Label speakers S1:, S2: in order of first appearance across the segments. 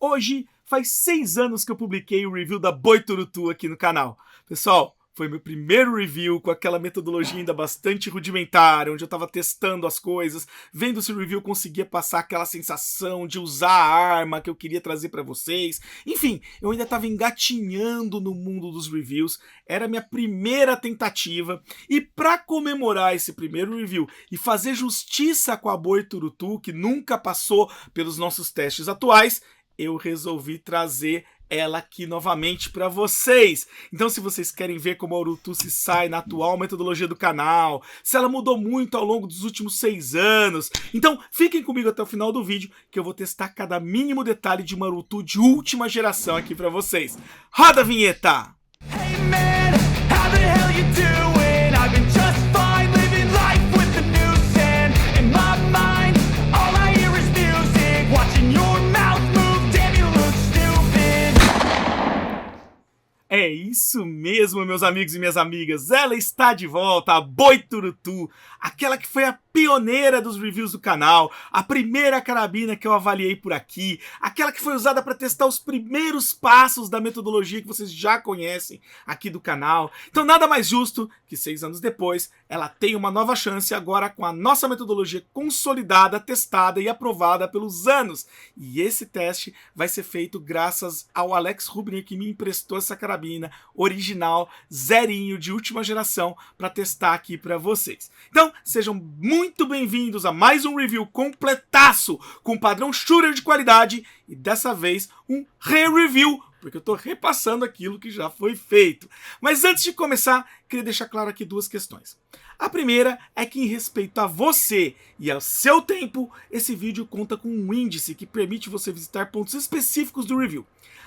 S1: Hoje faz 6 anos que eu publiquei o review da Boiturutu aqui no canal. Pessoal, foi meu primeiro review com aquela metodologia ainda bastante rudimentar, onde eu estava testando as coisas, vendo se o review conseguia passar aquela sensação de usar a arma que eu queria trazer para vocês. Enfim, eu ainda estava engatinhando no mundo dos reviews, era a minha primeira tentativa, e para comemorar esse primeiro review e fazer justiça com a Boiturutu, que nunca passou pelos nossos testes atuais, eu resolvi trazer ela aqui novamente para vocês. Então, se vocês querem ver como a Urutu se sai na atual metodologia do canal, se ela mudou muito ao longo dos últimos 6 anos, então fiquem comigo até o final do vídeo, que eu vou testar cada mínimo detalhe de uma Urutu de última geração aqui para vocês. Roda a vinheta!
S2: Hey man, how the hell you doing? I've been just fine living life with the new sand in my mind. All I hear is music, watching your mouth move. Damn, you look stupid.
S1: É isso mesmo, meus amigos e minhas amigas. Ela está de volta, a Boiturutu, aquela que foi a pioneira dos reviews do canal, a primeira carabina que eu avaliei por aqui, aquela que foi usada para testar os primeiros passos da metodologia que vocês já conhecem aqui do canal. Então nada mais justo que 6 anos depois, ela tem uma nova chance agora com a nossa metodologia consolidada, testada e aprovada pelos anos. E esse teste vai ser feito graças ao Alex Rubner, que me emprestou essa carabina original, zerinho, de última geração, para testar aqui para vocês. Então, sejam muito bem-vindos a mais um review completaço, com padrão shooter de qualidade, e dessa vez um re-review, porque eu estou repassando aquilo que já foi feito. Mas antes de começar, queria deixar claro aqui 2 questões. A primeira é que, em respeito a você e ao seu tempo, esse vídeo conta com um índice que permite você visitar pontos específicos do review.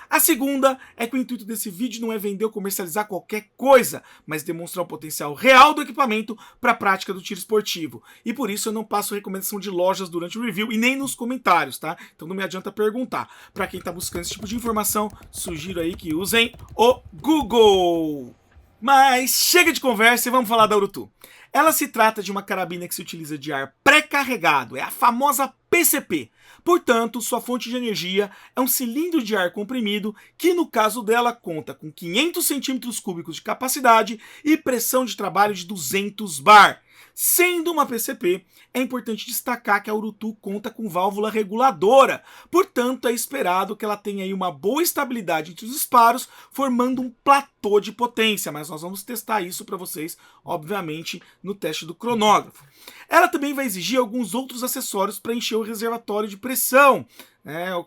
S1: A segunda é que o intuito desse vídeo não é vender ou comercializar qualquer coisa, mas demonstrar o potencial real do equipamento para a prática do tiro esportivo. E por isso eu não passo recomendação de lojas durante o review e nem nos comentários, tá? Então não me adianta perguntar. Para quem está buscando esse tipo de informação, sugiro aí que usem o Google. Mas chega de conversa e vamos falar da Urutu. Ela se trata de uma carabina que se utiliza de ar pré-carregado, é a famosa PCP. Portanto, sua fonte de energia é um cilindro de ar comprimido que, no caso dela, conta com 500 centímetros cúbicos de capacidade e pressão de trabalho de 200 bar. Sendo uma PCP, é importante destacar que a Urutu conta com válvula reguladora, portanto é esperado que ela tenha aí uma boa estabilidade entre os disparos, formando um platô de potência, mas nós vamos testar isso para vocês, obviamente, no teste do cronógrafo. Ela também vai exigir alguns outros acessórios para encher o reservatório de pressão,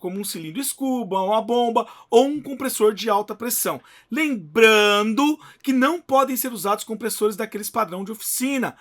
S1: como um cilindro scuba, uma bomba ou um compressor de alta pressão. Lembrando que não podem ser usados compressores daqueles padrão de oficina.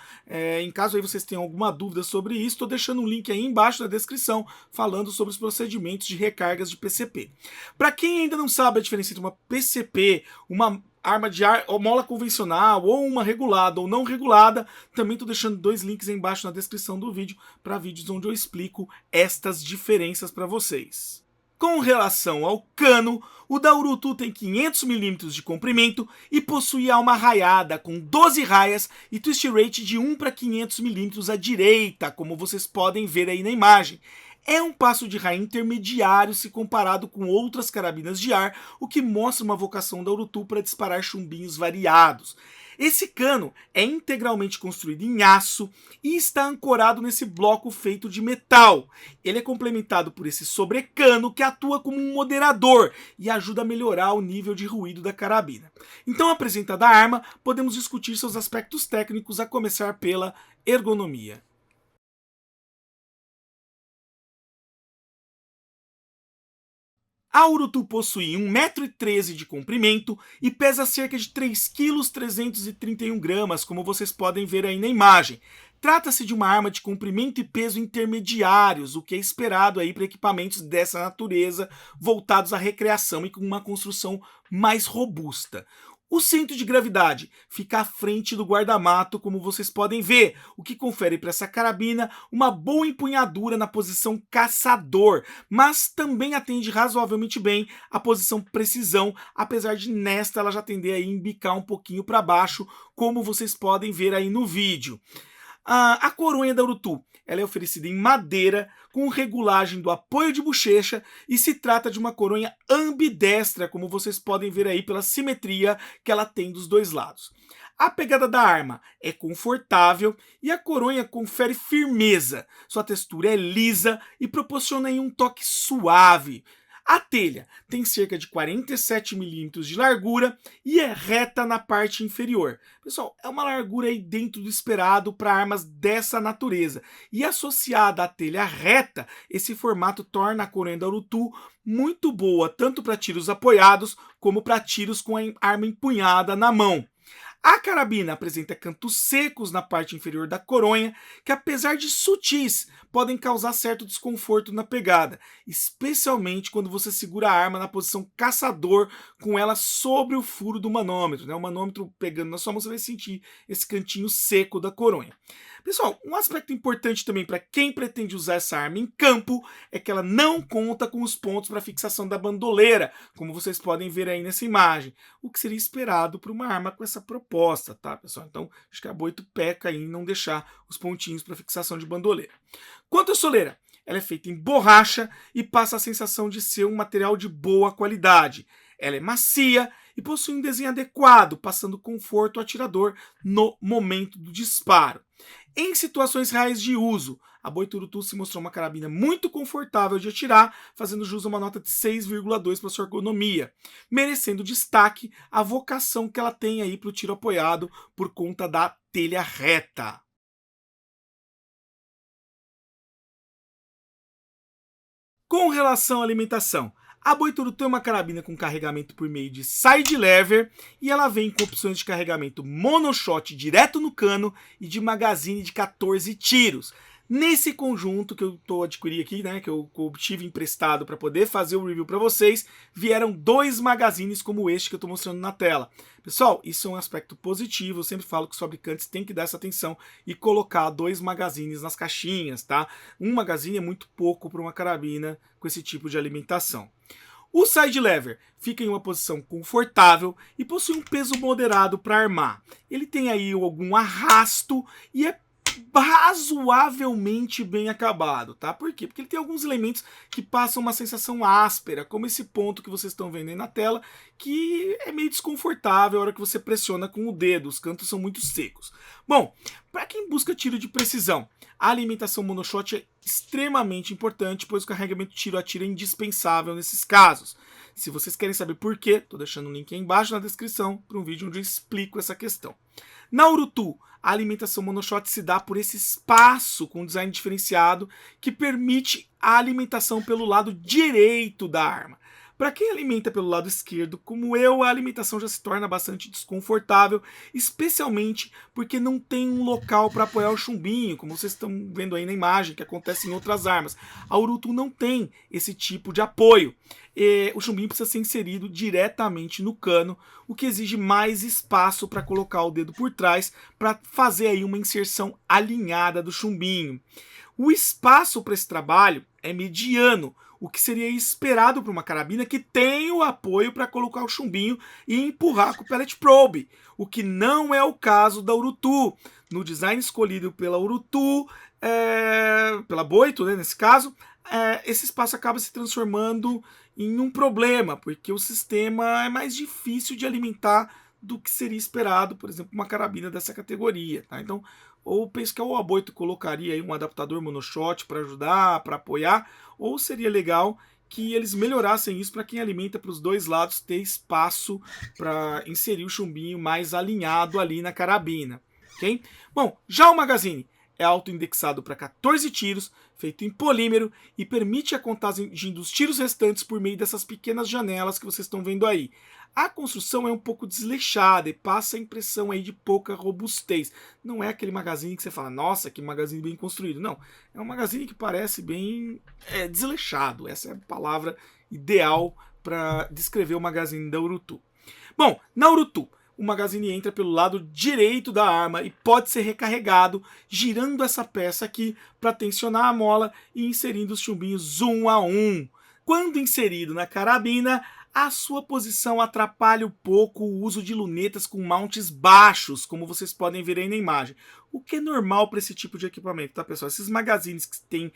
S1: Em caso aí vocês tenham alguma dúvida sobre isso, estou deixando um link aí embaixo na descrição falando sobre os procedimentos de recargas de PCP. Para quem ainda não sabe a diferença entre uma PCP, uma arma de ar ou mola convencional, ou uma regulada ou não regulada, também estou deixando 2 links aí embaixo na descrição do vídeo para vídeos onde eu explico estas diferenças para vocês. Com relação ao cano, o da Urutu tem 500 mm de comprimento e possui alma raiada com 12 raias e twist rate de 1 para 500 mm à direita, como vocês podem ver aí na imagem. É um passo de raia intermediário se comparado com outras carabinas de ar, o que mostra uma vocação da Urutu para disparar chumbinhos variados. Esse cano é integralmente construído em aço e está ancorado nesse bloco feito de metal. Ele é complementado por esse sobrecano que atua como um moderador e ajuda a melhorar o nível de ruído da carabina. Então, apresentada a arma, podemos discutir seus aspectos técnicos, a começar pela ergonomia. A Urutu possui 1,13 m de comprimento e pesa cerca de 3,331 kg, como vocês podem ver aí na imagem. Trata-se de uma arma de comprimento e peso intermediários, o que é esperado aí para equipamentos dessa natureza, voltados à recreação e com uma construção mais robusta. O centro de gravidade fica à frente do guarda-mato, como vocês podem ver, o que confere para essa carabina uma boa empunhadura na posição caçador, mas também atende razoavelmente bem a posição precisão, apesar de nesta ela já tender a embicar um pouquinho para baixo, como vocês podem ver aí no vídeo. A coronha da Urutu, ela é oferecida em madeira com regulagem do apoio de bochecha e se trata de uma coronha ambidestra, como vocês podem ver aí pela simetria que ela tem dos dois lados. A pegada da arma é confortável e a coronha confere firmeza. Sua textura é lisa e proporciona aí um toque suave. A telha tem cerca de 47 milímetros de largura e é reta na parte inferior. Pessoal, é uma largura aí dentro do esperado para armas dessa natureza. E associada à telha reta, esse formato torna a coronha da Urutu muito boa, tanto para tiros apoiados como para tiros com a arma empunhada na mão. A carabina apresenta cantos secos na parte inferior da coronha, que apesar de sutis, podem causar certo desconforto na pegada, especialmente quando você segura a arma na posição caçador com ela sobre o furo do manômetro. O manômetro pegando na sua mão, você vai sentir esse cantinho seco da coronha. Pessoal, um aspecto importante também para quem pretende usar essa arma em campo é que ela não conta com os pontos para fixação da bandoleira, como vocês podem ver aí nessa imagem, o que seria esperado para uma arma com essa proposta, tá, pessoal? Então, acho que a Boito peca em não deixar os pontinhos para fixação de bandoleira. Quanto à soleira, ela é feita em borracha e passa a sensação de ser um material de boa qualidade. Ela é macia e possui um desenho adequado, passando conforto ao atirador no momento do disparo. Em situações reais de uso, a Boito Urutu se mostrou uma carabina muito confortável de atirar, fazendo jus a uma nota de 6,2 para sua ergonomia, merecendo destaque a vocação que ela tem aí para o tiro apoiado por conta da telha reta. Com relação à alimentação, a Boito Urutu é uma carabina com carregamento por meio de side lever e ela vem com opções de carregamento monoshot direto no cano e de magazine de 14 tiros. Nesse conjunto que eu estou adquirindo aqui, que eu obtive emprestado para poder fazer o review para vocês, vieram 2 magazines como este que eu estou mostrando na tela. Pessoal, isso é um aspecto positivo, eu sempre falo que os fabricantes têm que dar essa atenção e colocar 2 magazines nas caixinhas, tá? Um magazine é muito pouco para uma carabina com esse tipo de alimentação. O side lever fica em uma posição confortável e possui um peso moderado para armar. Ele tem aí algum arrasto e é razoavelmente bem acabado, tá? Por quê? Porque ele tem alguns elementos que passam uma sensação áspera, como esse ponto que vocês estão vendo aí na tela, que é meio desconfortável a hora que você pressiona com o dedo, os cantos são muito secos. Bom, para quem busca tiro de precisão, a alimentação monoshot é extremamente importante, pois o carregamento tiro a tiro é indispensável nesses casos. Se vocês querem saber por quê, estou deixando o link aí embaixo na descrição para um vídeo onde eu explico essa questão. Na Urutu, a alimentação monoshot se dá por esse espaço com design diferenciado que permite a alimentação pelo lado direito da arma. Para quem alimenta pelo lado esquerdo, como eu, a alimentação já se torna bastante desconfortável, especialmente porque não tem um local para apoiar o chumbinho, como vocês estão vendo aí na imagem, que acontece em outras armas. A Urutu não tem esse tipo de apoio. O chumbinho precisa ser inserido diretamente no cano, o que exige mais espaço para colocar o dedo por trás, para fazer aí uma inserção alinhada do chumbinho. O espaço para esse trabalho é mediano, o que seria esperado para uma carabina que tem o apoio para colocar o chumbinho e empurrar com o pellet probe, o que não é o caso da Urutu. No design escolhido pela Urutu, pela Boito, nesse caso, esse espaço acaba se transformando em um problema, porque o sistema é mais difícil de alimentar do que seria esperado, por exemplo, uma carabina dessa categoria, tá? Então, ou penso que a Boito colocaria aí um adaptador monoshot para ajudar, para apoiar, ou seria legal que eles melhorassem isso para quem alimenta para os dois lados ter espaço para inserir o chumbinho mais alinhado ali na carabina, ok? Bom, já o magazine é auto-indexado para 14 tiros, feito em polímero e permite a contagem dos tiros restantes por meio dessas pequenas janelas que vocês estão vendo aí. A construção é um pouco desleixada e passa a impressão aí de pouca robustez. Não é aquele magazine que você fala, nossa, que magazine bem construído. Não, é um magazine que parece bem desleixado. Essa é a palavra ideal para descrever o magazine da Urutu. Bom, na Urutu, o magazine entra pelo lado direito da arma e pode ser recarregado girando essa peça aqui para tensionar a mola e inserindo os chumbinhos um a um. Quando inserido na carabina, A sua posição atrapalha um pouco o uso de lunetas com mounts baixos, como vocês podem ver aí na imagem. O que é normal para esse tipo de equipamento, tá, pessoal? Esses magazines que têm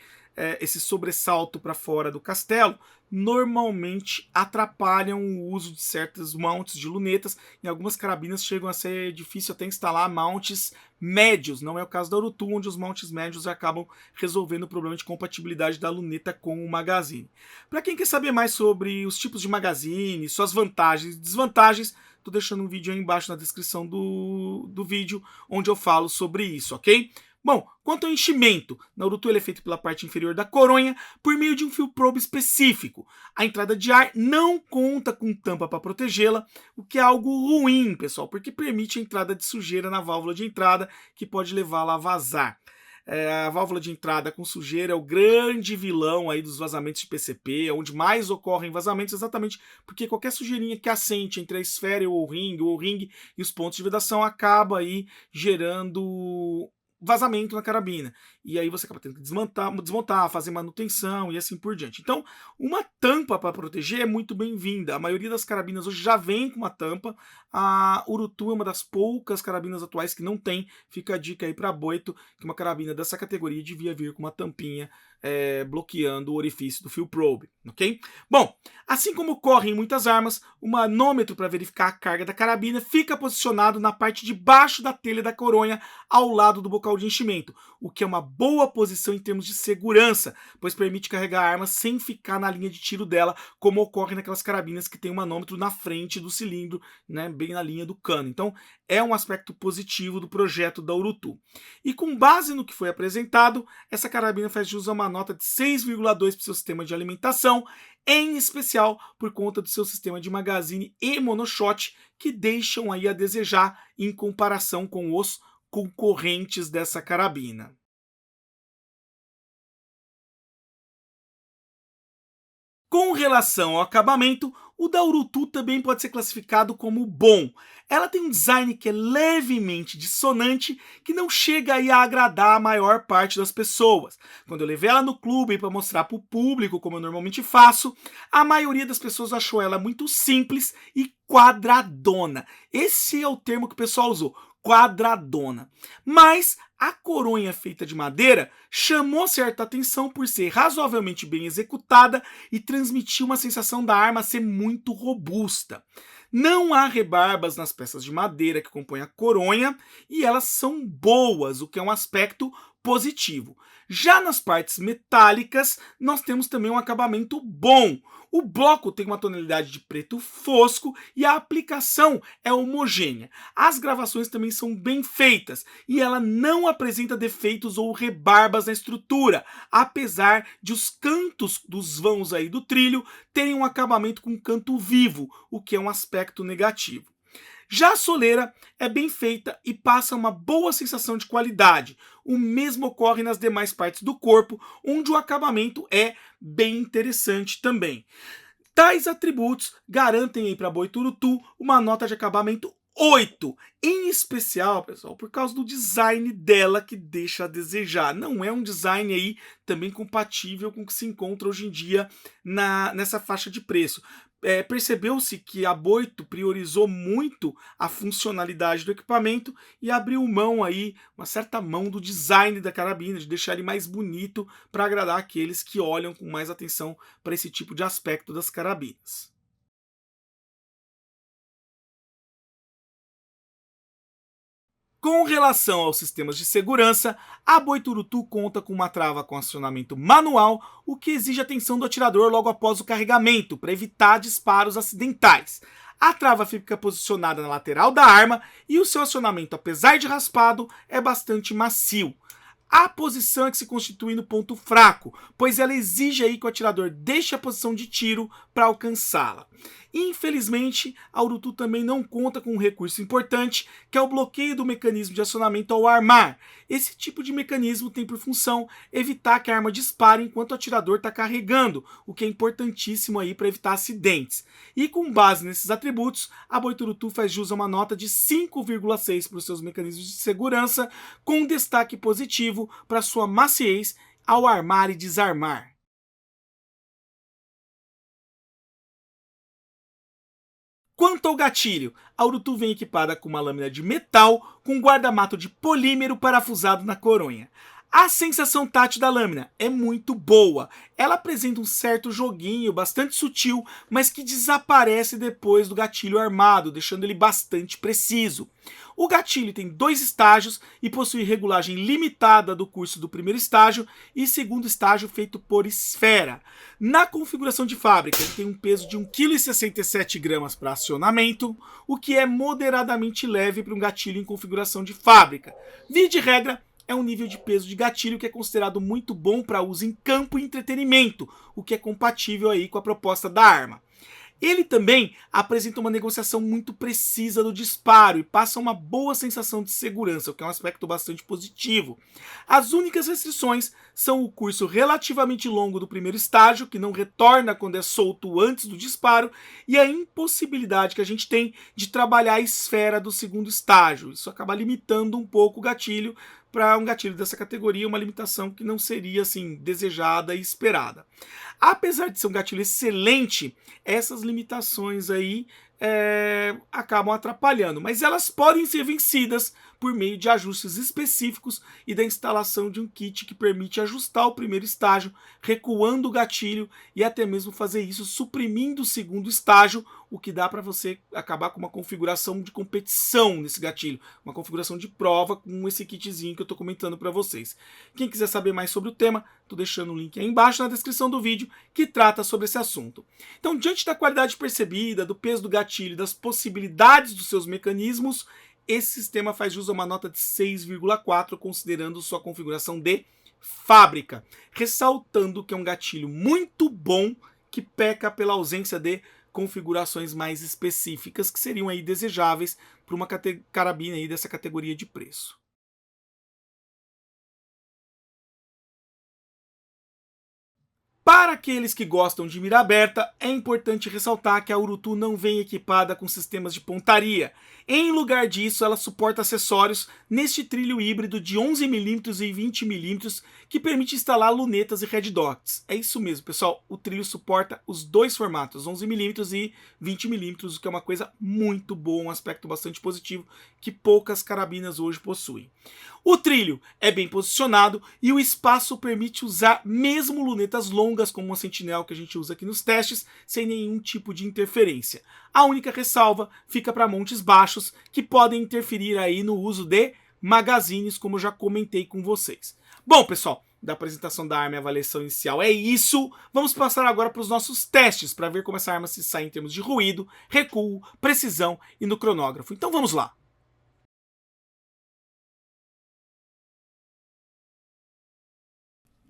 S1: esse sobressalto para fora do castelo, normalmente atrapalham o uso de certos mounts de lunetas. Em algumas carabinas chegam a ser difícil até instalar mounts médios. Não é o caso da Urutu, onde os mounts médios acabam resolvendo o problema de compatibilidade da luneta com o magazine. Para quem quer saber mais sobre os tipos de magazine, suas vantagens e desvantagens, tô deixando um vídeo aí embaixo na descrição do vídeo, onde eu falo sobre isso, ok? Bom, quanto ao enchimento, na Urutu ele é feito pela parte inferior da coronha por meio de um fio probe específico. A entrada de ar não conta com tampa para protegê-la, o que é algo ruim, pessoal, porque permite a entrada de sujeira na válvula de entrada, que pode levá-la a vazar. A válvula de entrada com sujeira é o grande vilão aí dos vazamentos de PCP, onde mais ocorrem vazamentos, exatamente porque qualquer sujeirinha que assente entre a esfera e o ringue e os pontos de vedação acaba aí gerando vazamento na carabina. E aí você acaba tendo que desmontar, fazer manutenção e assim por diante. Então, uma tampa para proteger é muito bem-vinda. A maioria das carabinas hoje já vem com uma tampa. A Urutu é uma das poucas carabinas atuais que não tem. Fica a dica aí para boito, que uma carabina dessa categoria devia vir com uma tampinha bloqueando o orifício do fio probe, ok? Bom, assim como ocorre em muitas armas, o manômetro para verificar a carga da carabina fica posicionado na parte de baixo da telha da coronha, ao lado do bocal de enchimento, o que é uma boa posição em termos de segurança, pois permite carregar a arma sem ficar na linha de tiro dela, como ocorre naquelas carabinas que tem o manômetro na frente do cilindro, né, bem na linha do cano. Então, é um aspecto positivo do projeto da Urutu. E com base no que foi apresentado, essa carabina faz jus a uma nota de 6,2 para o seu sistema de alimentação, em especial por conta do seu sistema de magazine e monoshot, que deixam aí a desejar em comparação com os concorrentes dessa carabina. Com relação ao acabamento, o da Urutu também pode ser classificado como bom. Ela tem um design que é levemente dissonante, que não chega aí a agradar a maior parte das pessoas. Quando eu levei ela no clube para mostrar para o público, como eu normalmente faço, a maioria das pessoas achou ela muito simples e quadradona. Esse é o termo que o pessoal usou, quadradona. Mas a coronha feita de madeira chamou certa atenção por ser razoavelmente bem executada e transmitir uma sensação da arma ser muito robusta. Não há rebarbas nas peças de madeira que compõem a coronha e elas são boas, o que é um aspecto positivo. Já nas partes metálicas, nós temos também um acabamento bom. O bloco tem uma tonalidade de preto fosco e a aplicação é homogênea. As gravações também são bem feitas e ela não apresenta defeitos ou rebarbas na estrutura, apesar de os cantos dos vãos aí do trilho terem um acabamento com canto vivo, o que é um aspecto negativo. Já a soleira é bem feita e passa uma boa sensação de qualidade. O mesmo ocorre nas demais partes do corpo, onde o acabamento é bem interessante também. Tais atributos garantem aí para a Boito Urutu uma nota de acabamento 8, em especial, pessoal, por causa do design dela que deixa a desejar. Não é um design aí também compatível com o que se encontra hoje em dia nessa faixa de preço. Percebeu-se que a Boito priorizou muito a funcionalidade do equipamento e abriu mão aí, uma certa mão do design da carabina, de deixar ele mais bonito para agradar aqueles que olham com mais atenção para esse tipo de aspecto das carabinas. Com relação aos sistemas de segurança, a Boito Urutu conta com uma trava com acionamento manual, o que exige atenção do atirador logo após o carregamento, para evitar disparos acidentais. A trava fica posicionada na lateral da arma e o seu acionamento, apesar de raspado, é bastante macio. A posição é que se constitui no ponto fraco, pois ela exige aí que o atirador deixe a posição de tiro para alcançá-la. Infelizmente, a Urutu também não conta com um recurso importante, que é o bloqueio do mecanismo de acionamento ao armar. Esse tipo de mecanismo tem por função evitar que a arma dispare enquanto o atirador está carregando, o que é importantíssimo aí para evitar acidentes. E com base nesses atributos, a Boito Urutu faz jus a uma nota de 5,6 para os seus mecanismos de segurança, com um destaque positivo para sua maciez ao armar e desarmar. Quanto ao gatilho, a Urutu vem equipada com uma lâmina de metal com guarda-mato de polímero parafusado na coronha. A sensação tátil da lâmina é muito boa. Ela apresenta um certo joguinho bastante sutil, mas que desaparece depois do gatilho armado, deixando ele bastante preciso. O gatilho tem 2 estágios e possui regulagem limitada do curso do primeiro estágio e segundo estágio feito por esfera. Na configuração de fábrica, ele tem um peso de 1,67 kg para acionamento, o que é moderadamente leve para um gatilho em configuração de fábrica. Via de regra, é um nível de peso de gatilho que é considerado muito bom para uso em campo e entretenimento, o que é compatível aí com a proposta da arma. Ele também apresenta uma negociação muito precisa do disparo e passa uma boa sensação de segurança, o que é um aspecto bastante positivo. As únicas restrições são o curso relativamente longo do primeiro estágio, que não retorna quando é solto antes do disparo, e a impossibilidade que a gente tem de trabalhar a esfera do segundo estágio. Isso acaba limitando um pouco o gatilho para um gatilho dessa categoria, uma limitação que não seria assim desejada e esperada. Apesar de ser um gatilho excelente, essas limitações aí acabam atrapalhando, mas elas podem ser vencidas por meio de ajustes específicos e da instalação de um kit que permite ajustar o primeiro estágio, recuando o gatilho e até mesmo fazer isso suprimindo o segundo estágio, o que dá para você acabar com uma configuração de competição nesse gatilho, uma configuração de prova com esse kitzinho que eu estou comentando para vocês. Quem quiser saber mais sobre o tema, estou deixando o link aí embaixo na descrição do vídeo que trata sobre esse assunto. Então, diante da qualidade percebida, do peso do gatilho, das possibilidades dos seus mecanismos, esse sistema faz jus a uma nota de 6,4, considerando sua configuração de fábrica, ressaltando que é um gatilho muito bom que peca pela ausência de configurações mais específicas que seriam aí desejáveis para uma carabina aí dessa categoria de preço. Para aqueles que gostam de mira aberta, é importante ressaltar que a Urutu não vem equipada com sistemas de pontaria. Em lugar disso, ela suporta acessórios neste trilho híbrido de 11mm e 20mm que permite instalar lunetas e red dots. É isso mesmo, pessoal, o trilho suporta os dois formatos, 11mm e 20mm, o que é uma coisa muito boa, um aspecto bastante positivo que poucas carabinas hoje possuem. O trilho é bem posicionado e o espaço permite usar mesmo lunetas longas como a Sentinel que a gente usa aqui nos testes, sem nenhum tipo de interferência. A única ressalva fica para montes baixos que podem interferir aí no uso de magazines, como eu já comentei com vocês. Bom, pessoal, da apresentação da arma e avaliação inicial é isso. Vamos passar agora para os nossos testes para ver como essa arma se sai em termos de ruído, recuo, precisão e no cronógrafo. Então vamos lá.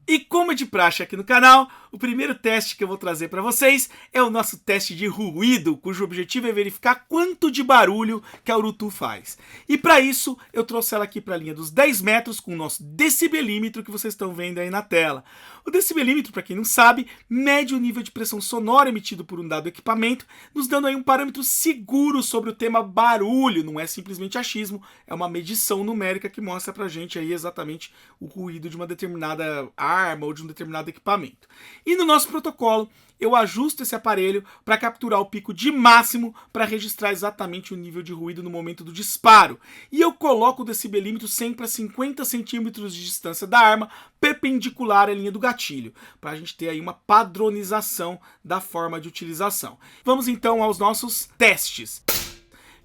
S1: E como é de praxe aqui no canal, o primeiro teste que eu vou trazer para vocês é o nosso teste de ruído, cujo objetivo é verificar quanto de barulho que a Urutu faz. E para isso, eu trouxe ela aqui para a linha dos 10 metros com o nosso decibelímetro que vocês estão vendo aí na tela. O decibelímetro, para quem não sabe, mede o nível de pressão sonora emitido por um dado equipamento, nos dando aí um parâmetro seguro sobre o tema barulho, não é simplesmente achismo, é uma medição numérica que mostra pra gente aí exatamente o ruído de uma determinada arma ou de um determinado equipamento. E no nosso protocolo, eu ajusto esse aparelho para capturar o pico de máximo para registrar exatamente o nível de ruído no momento do disparo. E eu coloco o decibelímetro sempre a 50 centímetros de distância da arma, perpendicular à linha do gatilho, para a gente ter aí uma padronização da forma de utilização. Vamos então aos nossos testes.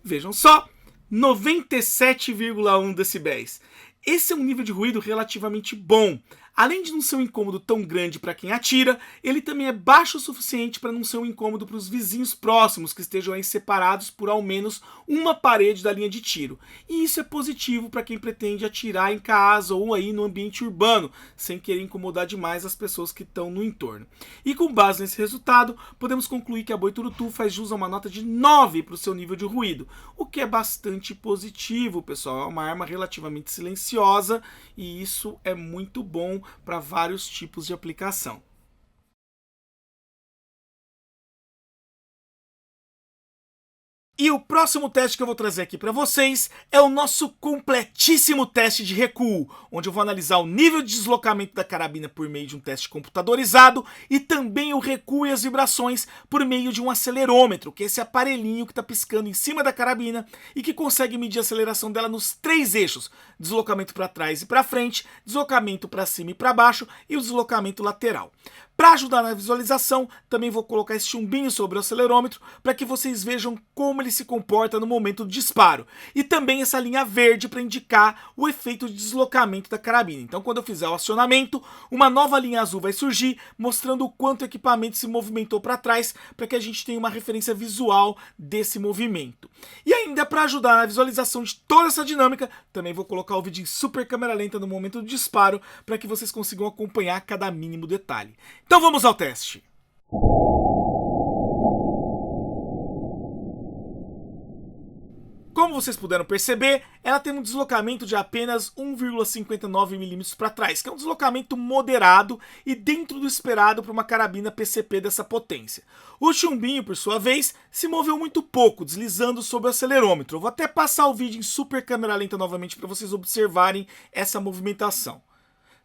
S1: Vejam só, 97,1 decibéis. Esse é um nível de ruído relativamente bom. Além de não ser um incômodo tão grande para quem atira, ele também é baixo o suficiente para não ser um incômodo para os vizinhos próximos que estejam aí separados por ao menos uma parede da linha de tiro. E isso é positivo para quem pretende atirar em casa ou aí no ambiente urbano, sem querer incomodar demais as pessoas que estão no entorno. E com base nesse resultado, podemos concluir que a Boito Urutu faz jus a uma nota de 9 para o seu nível de ruído, o que é bastante positivo, pessoal. É uma arma relativamente silenciosa e isso é muito bom para vários tipos de aplicação. E o próximo teste que eu vou trazer aqui para vocês é o nosso completíssimo teste de recuo, onde eu vou analisar o nível de deslocamento da carabina por meio de um teste computadorizado e também o recuo e as vibrações por meio de um acelerômetro, que é esse aparelhinho que está piscando em cima da carabina e que consegue medir a aceleração dela nos 3 eixos: deslocamento para trás e para frente, deslocamento para cima e para baixo e o deslocamento lateral. Para ajudar na visualização, também vou colocar esse chumbinho sobre o acelerômetro para que vocês vejam como ele se comporta no momento do disparo. E também essa linha verde para indicar o efeito de deslocamento da carabina. Então, quando eu fizer o acionamento, uma nova linha azul vai surgir, mostrando o quanto o equipamento se movimentou para trás, para que a gente tenha uma referência visual desse movimento. E ainda para ajudar na visualização de toda essa dinâmica, também vou colocar o vídeo em super câmera lenta no momento do disparo, para que vocês consigam acompanhar cada mínimo detalhe. Então vamos ao teste. Como vocês puderam perceber, ela tem um deslocamento de apenas 1,59 mm para trás, que é um deslocamento moderado e dentro do esperado para uma carabina PCP dessa potência. O chumbinho, por sua vez, se moveu muito pouco, deslizando sobre o acelerômetro. Eu vou até passar o vídeo em super câmera lenta novamente para vocês observarem essa movimentação.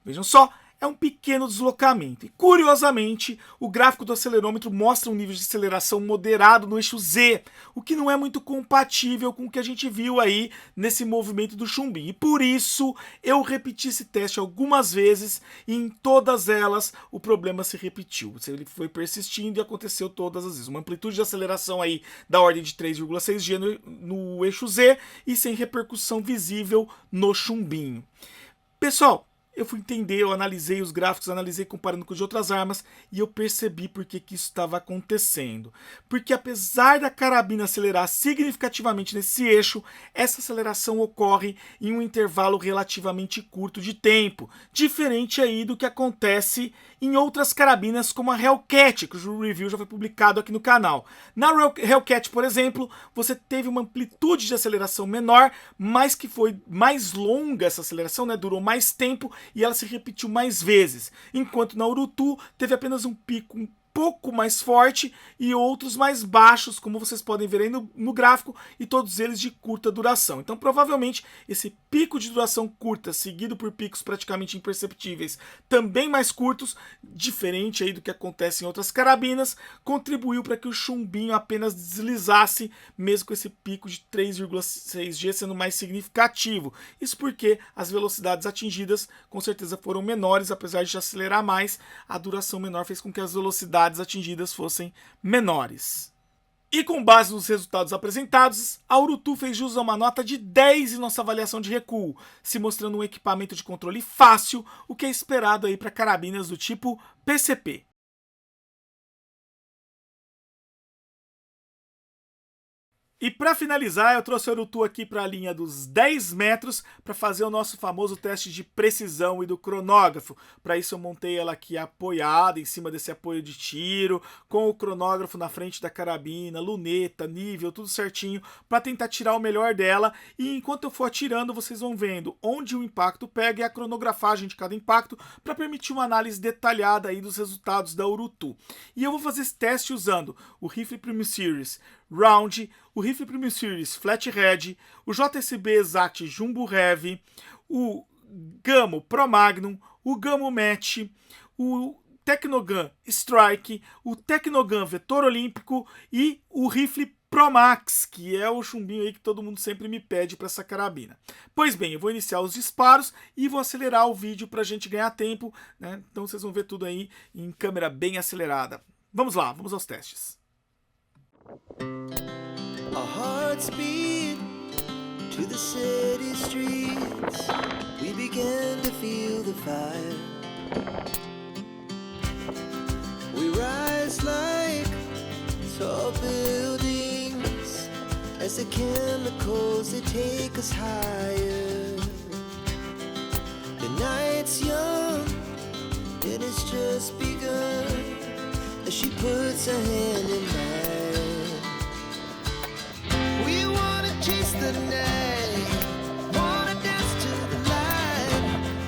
S1: Vejam só. É um pequeno deslocamento. E, curiosamente, o gráfico do acelerômetro mostra um nível de aceleração moderado no eixo Z, o que não é muito compatível com o que a gente viu aí nesse movimento do chumbinho. E por isso, eu repeti esse teste algumas vezes e em todas elas o problema se repetiu. Ele foi persistindo e aconteceu todas as vezes. Uma amplitude de aceleração aí da ordem de 3,6 G no eixo Z e sem repercussão visível no chumbinho. Pessoal, eu fui entender, eu analisei os gráficos, analisei comparando com os de outras armas e eu percebi por que isso estava acontecendo. Porque apesar da carabina acelerar significativamente nesse eixo, essa aceleração ocorre em um intervalo relativamente curto de tempo, diferente aí do que acontece em outras carabinas como a Hellcat, cujo review já foi publicado aqui no canal. Na Hellcat, por exemplo, você teve uma amplitude de aceleração menor, mas que foi mais longa essa aceleração, né? Durou mais tempo e ela se repetiu mais vezes, enquanto na Urutu teve apenas um pico um pouco mais forte e outros mais baixos, como vocês podem ver aí no gráfico, e todos eles de curta duração. Então provavelmente esse pico de duração curta, seguido por picos praticamente imperceptíveis, também mais curtos, diferente aí do que acontece em outras carabinas, contribuiu para que o chumbinho apenas deslizasse, mesmo com esse pico de 3,6 G sendo mais significativo. Isso porque as velocidades atingidas com certeza foram menores, apesar de acelerar mais, a duração menor fez com que as velocidades atingidas fossem menores. E com base nos resultados apresentados, a Urutu fez jus a uma nota de 10 em nossa avaliação de recuo, se mostrando um equipamento de controle fácil, o que é esperado aí para carabinas do tipo PCP. E para finalizar, eu trouxe a Urutu aqui para a linha dos 10 metros para fazer o nosso famoso teste de precisão e do cronógrafo. Para isso eu montei ela aqui apoiada em cima desse apoio de tiro, com o cronógrafo na frente da carabina, luneta, nível, tudo certinho, para tentar tirar o melhor dela. E enquanto eu for atirando, vocês vão vendo onde o impacto pega e a cronografagem de cada impacto para permitir uma análise detalhada aí dos resultados da Urutu. E eu vou fazer esse teste usando o rifle Premium Series Round, o rifle Premium Series Flathead, o JSB Exact Jumbo Heavy, o Gamo Pro Magnum, o Gamo Match, o Technogun Strike, o Technogun Vetor Olímpico e o rifle Pro Max, que é o chumbinho aí que todo mundo sempre me pede para essa carabina. Pois bem, eu vou iniciar os disparos e vou acelerar o vídeo para a gente ganhar tempo, né? Então vocês vão ver tudo aí em câmera bem acelerada. Vamos lá, vamos aos testes.
S3: Our hearts beat to the city streets. We began to feel the fire. We rise like tall buildings as the chemicals they take us higher. The night's young, it has just begun as she puts her hand in mine. We wanna chase the night, wanna dance to the light,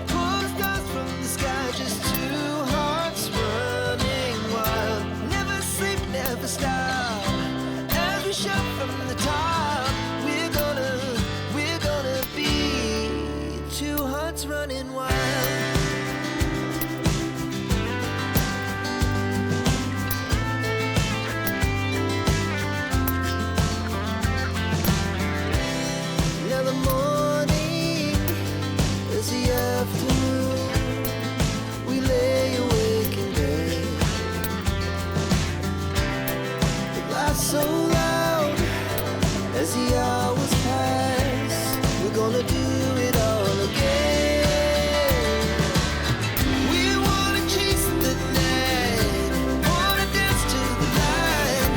S3: pull stars from the sky, just two hearts running wild. Never sleep, never stop, as we shout from the top. so loud as the hours pass. We're gonna do it all again. We wanna chase the night, wanna dance to the light.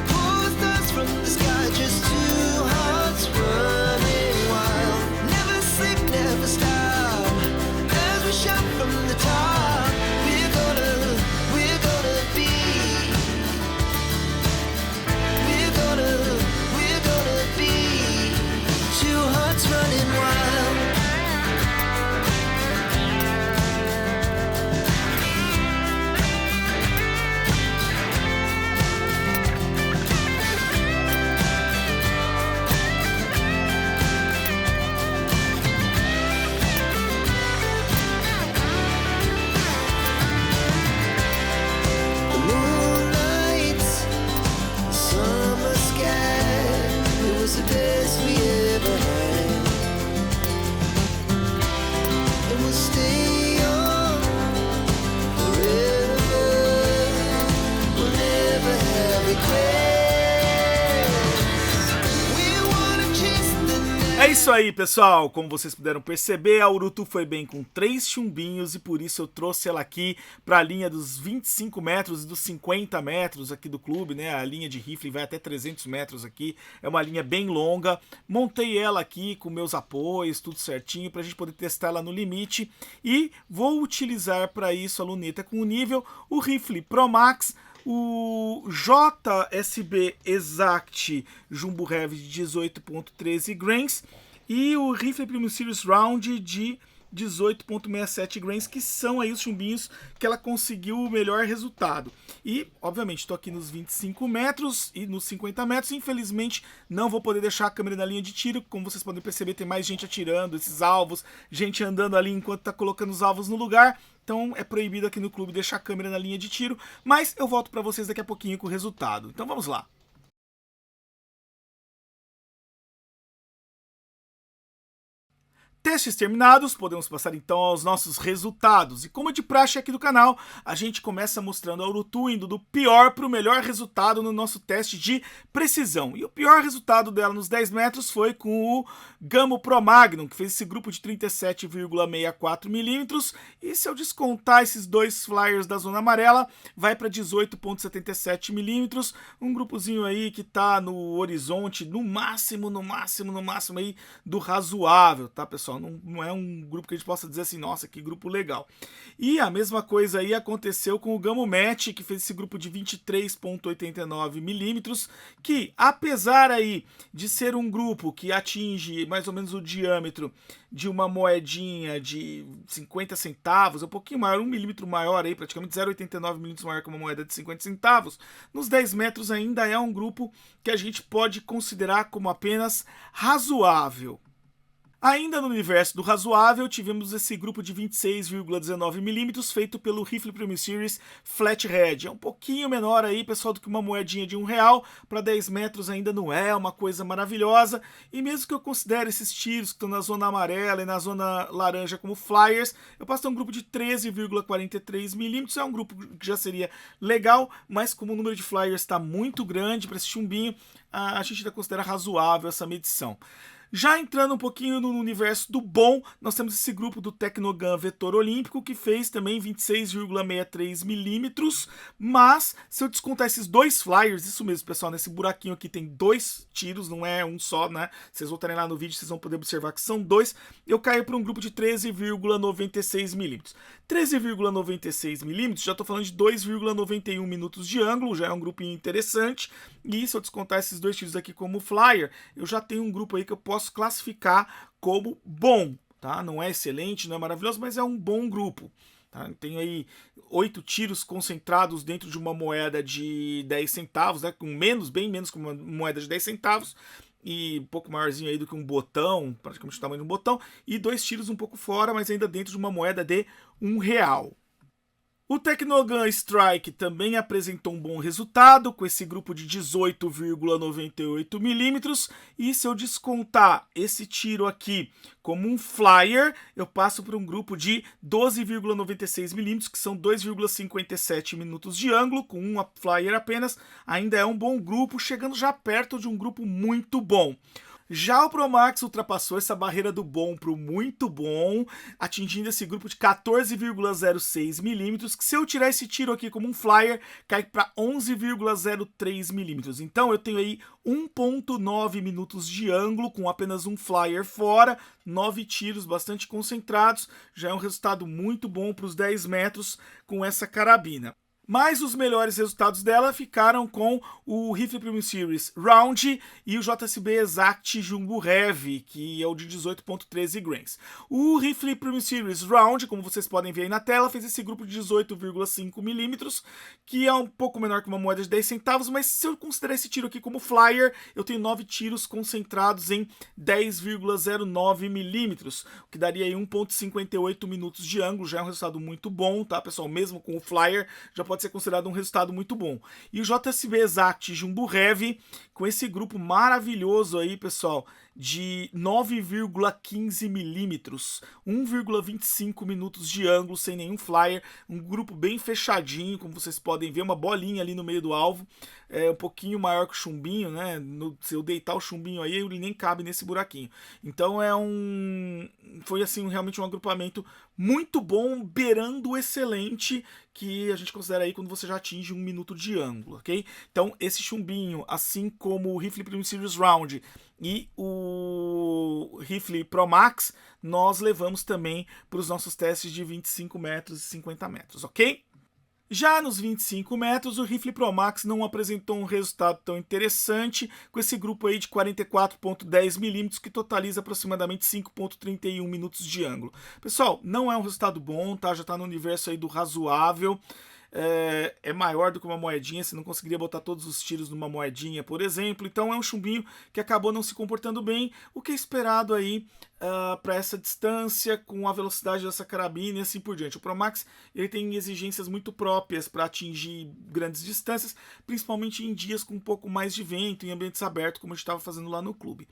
S3: Pull the stars from the sky, just two hearts running wild. Never sleep, never stop, as we shout from the top. We're gonna be. We're gonna be two hearts running wild. The moonlight, summer sky, it was the best we ever had. And we'll stay young forever. We'll never have regrets. We wanna chase the night.
S1: É isso aí, pessoal. Como vocês puderam perceber, a Urutu foi bem com 3 chumbinhos e por isso eu trouxe ela aqui para a linha dos 25 metros e dos 50 metros aqui do clube, né? A linha de rifle vai até 300 metros aqui. É uma linha bem longa. Montei ela aqui com meus apoios, tudo certinho, para a gente poder testar ela no limite. E vou utilizar para isso a luneta com nível, o rifle Pro Max, o JSB Exact Jumbo Heavy de 18.13 grains e o rifle Premium Series Round de 18.67 grains, que são aí os chumbinhos que ela conseguiu o melhor resultado. E, obviamente, estou aqui nos 25 metros e nos 50 metros. Infelizmente, não vou poder deixar a câmera na linha de tiro. Como vocês podem perceber, tem mais gente atirando esses alvos, gente andando ali enquanto está colocando os alvos no lugar. Então, é proibido aqui no clube deixar a câmera na linha de tiro. Mas eu volto para vocês daqui a pouquinho com o resultado. Então, vamos lá. Testes terminados, podemos passar então aos nossos resultados. E como é de praxe aqui do canal, a gente começa mostrando a Urutu indo do pior para o melhor resultado no nosso teste de precisão. E o pior resultado dela nos 10 metros foi com o Gamo Pro Magnum, que fez esse grupo de 37,64 milímetros. E se eu descontar esses dois flyers da zona amarela, vai para 18,77 milímetros. Um grupozinho aí que tá no horizonte, no máximo aí do razoável, tá, pessoal? Não é um grupo que a gente possa dizer assim, nossa, que grupo legal. E a mesma coisa aí aconteceu com o Gamo Match, que fez esse grupo de 23,89 milímetros, que apesar aí de ser um grupo que atinge mais ou menos o diâmetro de uma moedinha de 50 centavos, um pouquinho maior, 1 milímetro maior aí, praticamente 0,89 milímetros maior que uma moeda de 50 centavos, nos 10 metros ainda é um grupo que a gente pode considerar como apenas razoável. Ainda no universo do razoável, tivemos esse grupo de 26,19 milímetros feito pelo Rifle Premium Series Flathead. É um pouquinho menor aí, pessoal, do que uma moedinha de R$1. Para 10 metros ainda não é uma coisa maravilhosa. E mesmo que eu considere esses tiros que estão na zona amarela e na zona laranja como flyers, eu posso ter um grupo de 13,43 milímetros. É um grupo que já seria legal, mas como o número de flyers está muito grande para esse chumbinho, a gente ainda considera razoável essa medição. Já entrando um pouquinho no universo do bom, nós temos esse grupo do Tecnogun Vetor Olímpico, que fez também 26,63 milímetros, mas se eu descontar esses dois flyers, isso mesmo, pessoal, nesse buraquinho aqui tem 2 tiros, não é um só, né? Vocês voltarem lá no vídeo, vocês vão poder observar que são 2. Eu caio para um grupo de 13,96 milímetros. 13,96 milímetros, já estou falando de 2,91 minutos de ângulo, já é um grupinho interessante. E se eu descontar esses 2 tiros aqui como flyer, eu já tenho um grupo aí que eu posso classificar como bom, tá? Não é excelente, não é maravilhoso, mas é um bom grupo. Tá? Tem aí 8 tiros concentrados dentro de uma moeda de 10 centavos, né? Com menos, bem menos que uma moeda de 10 centavos. E um pouco maiorzinho aí do que um botão, praticamente o tamanho de um botão. E 2 tiros um pouco fora, mas ainda dentro de uma moeda de R$1. O Technogun Strike também apresentou um bom resultado, com esse grupo de 18,98mm, e se eu descontar esse tiro aqui como um flyer, eu passo para um grupo de 12,96mm, que são 2,57 minutos de ângulo, com um flyer apenas. Ainda é um bom grupo, chegando já perto de um grupo muito bom. Já o Promax ultrapassou essa barreira do bom para o muito bom, atingindo esse grupo de 14,06mm, que se eu tirar esse tiro aqui como um flyer, cai para 11,03mm. Então eu tenho aí 1,9 minutos de ângulo com apenas um flyer fora, 9 tiros bastante concentrados, já é um resultado muito bom para os 10 metros com essa carabina. Mas os melhores resultados dela ficaram com o Rifle Premium Series Round e o JSB Exact Jumbo Heavy, que é o de 18.13 grains. O Rifle Premium Series Round, como vocês podem ver aí na tela, fez esse grupo de 18,5mm, que é um pouco menor que uma moeda de 10 centavos, mas se eu considerar esse tiro aqui como flyer, eu tenho 9 tiros concentrados em 10,09mm, o que daria aí 1,58 minutos de ângulo, já é um resultado muito bom, tá, pessoal? Mesmo com o flyer, já pode ser considerado um resultado muito bom. E o JSB Exact Jumbo Heavy, com esse grupo maravilhoso aí, pessoal, de 9,15mm, 1,25 minutos de ângulo, sem nenhum flyer, um grupo bem fechadinho, como vocês podem ver, uma bolinha ali no meio do alvo, um pouquinho maior que o chumbinho, né? Se eu deitar o chumbinho aí, ele nem cabe nesse buraquinho. Então foi assim realmente um agrupamento muito bom, beirando o excelente, que a gente considera aí quando você já atinge 1 minuto de ângulo, ok? Então esse chumbinho, assim como o Rifle Premium Series Round e o Rifle Pro Max, nós levamos também para os nossos testes de 25 metros e 50 metros, ok? Já nos 25 metros, o Rifle Pro Max não apresentou um resultado tão interessante, com esse grupo aí de 44,10mm, que totaliza aproximadamente 5,31 minutos de ângulo. Pessoal, não é um resultado bom, tá? Já está no universo aí do razoável. É maior do que uma moedinha, você não conseguiria botar todos os tiros numa moedinha, por exemplo. Então é um chumbinho que acabou não se comportando bem, o que é esperado aí para essa distância, com a velocidade dessa carabina e assim por diante. O Pro Max ele tem exigências muito próprias para atingir grandes distâncias, principalmente em dias com um pouco mais de vento, em ambientes abertos, como a gente estava fazendo lá no clube.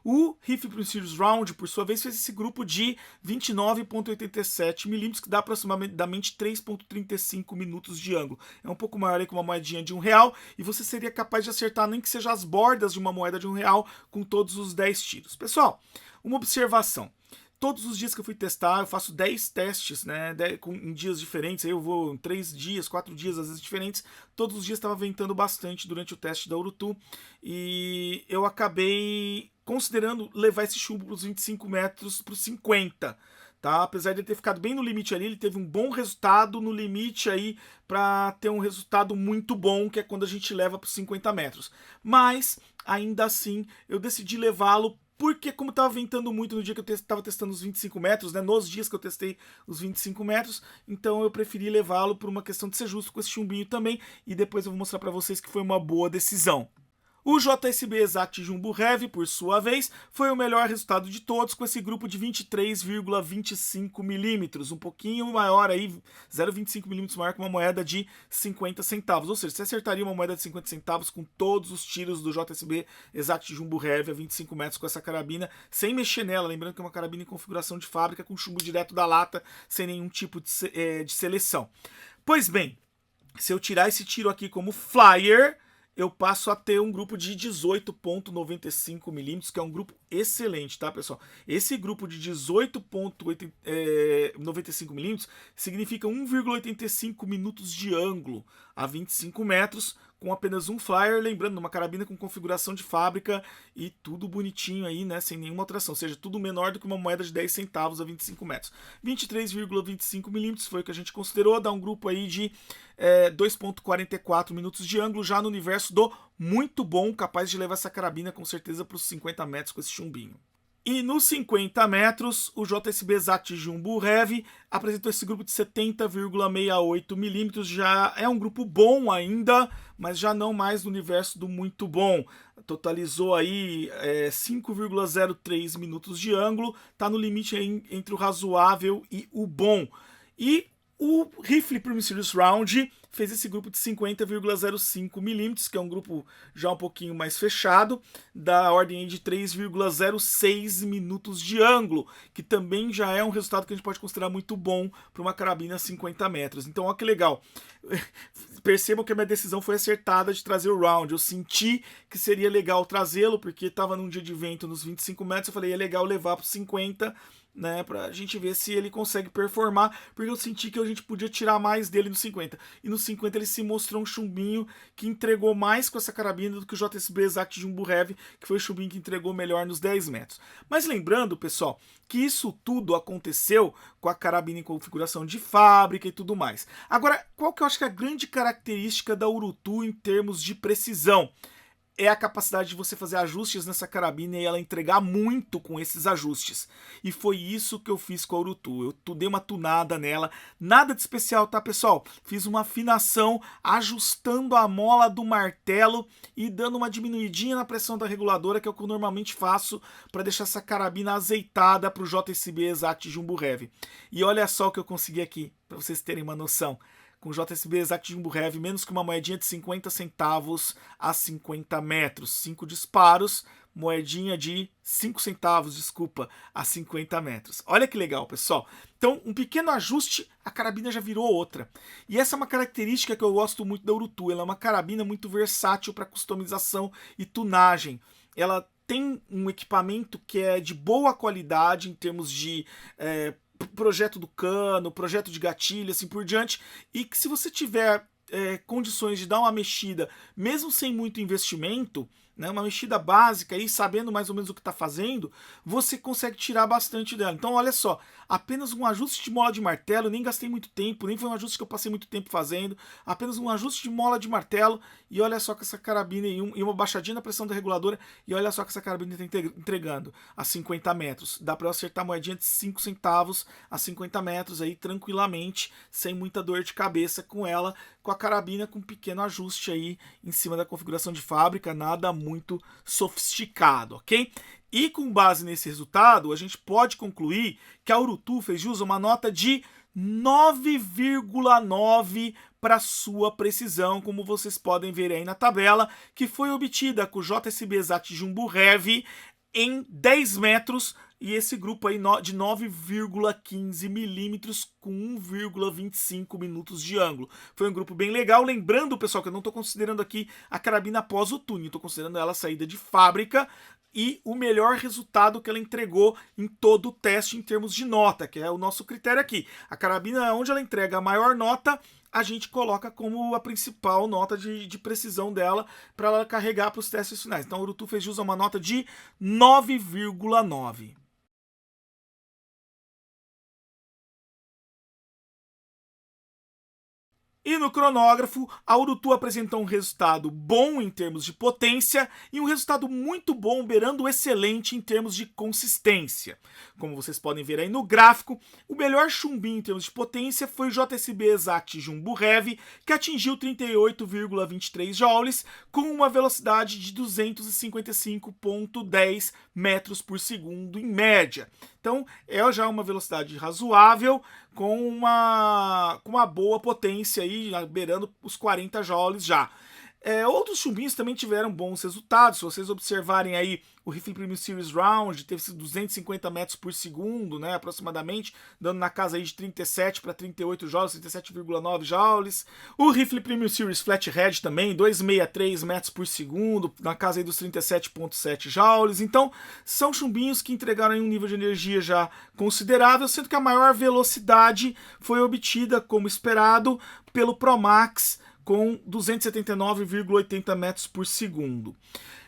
S1: O Rifle Premium Series Round, por sua vez, fez esse grupo de 29,87mm, que dá aproximadamente 3,35 minutos de ângulo. É um pouco maior que uma moedinha de R$1, e você seria capaz de acertar nem que seja as bordas de uma moeda de R$1 com todos os 10 tiros. Pessoal, uma observação. Todos os dias que eu fui testar, eu faço 10 testes, né, em dias diferentes. Aí eu vou em 3 dias, 4 dias, às vezes diferentes. Todos os dias estava ventando bastante durante o teste da Urutu. E eu acabei considerando levar esse chumbo para os 25 metros, para os 50. Tá? Apesar de ele ter ficado bem no limite ali, ele teve um bom resultado no limite aí para ter um resultado muito bom, que é quando a gente leva para os 50 metros. Mas, ainda assim, eu decidi levá-lo porque como estava ventando muito no dia que eu estava testando os 25 metros, né, nos dias que eu testei os 25 metros, então eu preferi levá-lo por uma questão de ser justo com esse chumbinho também, e depois eu vou mostrar para vocês que foi uma boa decisão. O JSB Exact Jumbo Heavy, por sua vez, foi o melhor resultado de todos, com esse grupo de 23,25mm, um pouquinho maior aí, 0,25mm maior que uma moeda de 50 centavos. Ou seja, você acertaria uma moeda de 50 centavos com todos os tiros do JSB Exact Jumbo Heavy a 25 metros com essa carabina, sem mexer nela, lembrando que é uma carabina em configuração de fábrica, com chumbo direto da lata, sem nenhum tipo de seleção. Pois bem, se eu tirar esse tiro aqui como flyer, eu passo a ter um grupo de 18,95mm, que é um grupo excelente, tá, pessoal? Esse grupo de 18,95mm significa 1,85 minutos de ângulo a 25 metros, com apenas um flyer, lembrando, uma carabina com configuração de fábrica e tudo bonitinho aí, né, sem nenhuma alteração, ou seja, tudo menor do que uma moeda de 10 centavos a 25 metros. 23,25mm foi o que a gente considerou, dá um grupo aí de 2,44 minutos de ângulo, já no universo do muito bom, capaz de levar essa carabina com certeza para os 50 metros com esse chumbinho. E nos 50 metros, o JSB Exact Jumbo Heavy apresentou esse grupo de 70,68mm, já é um grupo bom ainda, mas já não mais no universo do muito bom. Totalizou aí 5,03 minutos de ângulo, tá no limite entre o razoável e o bom. E O rifle Premium Series Round fez esse grupo de 50,05 mm, que é um grupo já um pouquinho mais fechado, da ordem de 3,06 minutos de ângulo, que também já é um resultado que a gente pode considerar muito bom para uma carabina 50 metros. Então, olha que legal. Percebam que a minha decisão foi acertada de trazer o round. Eu senti que seria legal trazê-lo, porque estava num dia de vento nos 25 metros, eu falei, é legal levar para os 50, né, pra gente ver se ele consegue performar, porque eu senti que a gente podia tirar mais dele no 50. E no 50 ele se mostrou um chumbinho que entregou mais com essa carabina do que o JSB Exact Jumbo Heavy, que foi o chumbinho que entregou melhor nos 10 metros. Mas lembrando, pessoal, que isso tudo aconteceu com a carabina em configuração de fábrica e tudo mais. Agora, qual que eu acho que é a grande característica da Urutu em termos de precisão? É a capacidade de você fazer ajustes nessa carabina e ela entregar muito com esses ajustes. E foi isso que eu fiz com a Urutu. Eu dei uma tunada nela, nada de especial, tá, pessoal? Fiz uma afinação, ajustando a mola do martelo e dando uma diminuidinha na pressão da reguladora, que é o que eu normalmente faço para deixar essa carabina azeitada para o JSB Exact Jumbo Heavy. E olha só o que eu consegui aqui, para vocês terem uma noção. Com o JSB Exact Jumbo Heavy, menos que uma moedinha de 50 centavos a 50 metros. 5 disparos, moedinha de 5 centavos, desculpa, a 50 metros. Olha que legal, pessoal. Então, um pequeno ajuste, a carabina já virou outra. E essa é uma característica que eu gosto muito da Urutu. Ela é uma carabina muito versátil para customização e tunagem. Ela tem um equipamento que é de boa qualidade em termos de projeto do cano, projeto de gatilho, assim por diante, e que se você tiver condições de dar uma mexida, mesmo sem muito investimento, né, uma mexida básica aí, sabendo mais ou menos o que está fazendo, você consegue tirar bastante dela. Então olha só, apenas um ajuste de mola de martelo, nem gastei muito tempo, nem foi um ajuste que eu passei muito tempo fazendo, apenas um ajuste de mola de martelo, e olha só que essa carabina e uma baixadinha na pressão da reguladora, e olha só que essa carabina está entregando a 50 metros. Dá para eu acertar a moedinha de 5 centavos a 50 metros aí tranquilamente, sem muita dor de cabeça com ela, com a carabina com um pequeno ajuste aí em cima da configuração de fábrica, nada muito sofisticado, ok? E com base nesse resultado, a gente pode concluir que a Urutu fez jus a uma nota de 9,9 para sua precisão, como vocês podem ver aí na tabela, que foi obtida com o JSB Exact Jumbo Heavy em 10 metros, e esse grupo aí de 9,15 milímetros com 1,25 minutos de ângulo. Foi um grupo bem legal. Lembrando, pessoal, que eu não estou considerando aqui a carabina após o tuning, estou considerando ela saída de fábrica e o melhor resultado que ela entregou em todo o teste em termos de nota, que é o nosso critério aqui. A carabina, onde ela entrega a maior nota, a gente coloca como a principal nota de precisão dela para ela carregar para os testes finais. Então, a Urutu fez jus a uma nota de 9,9. E no cronógrafo, a Urutu apresentou um resultado bom em termos de potência e um resultado muito bom, beirando excelente em termos de consistência. Como vocês podem ver aí no gráfico, o melhor chumbinho em termos de potência foi o JSB Exact Jumbo Heavy, que atingiu 38,23 joules com uma velocidade de 255,10 metros por segundo em média. Então é já uma velocidade razoável com uma boa potência aí, beirando os 40 joules já. Outros chumbinhos também tiveram bons resultados. Se vocês observarem aí, o rifle Premium Series Round teve 250 metros por segundo, né, aproximadamente, dando na casa aí de 37 para 38 joules, 37,9 joules. O rifle Premium Series Flathead também, 263 metros por segundo, na casa aí dos 37,7 joules. Então, são chumbinhos que entregaram aí um nível de energia já considerável, sendo que a maior velocidade foi obtida, como esperado, pelo Pro Max, com 279,80 metros por segundo.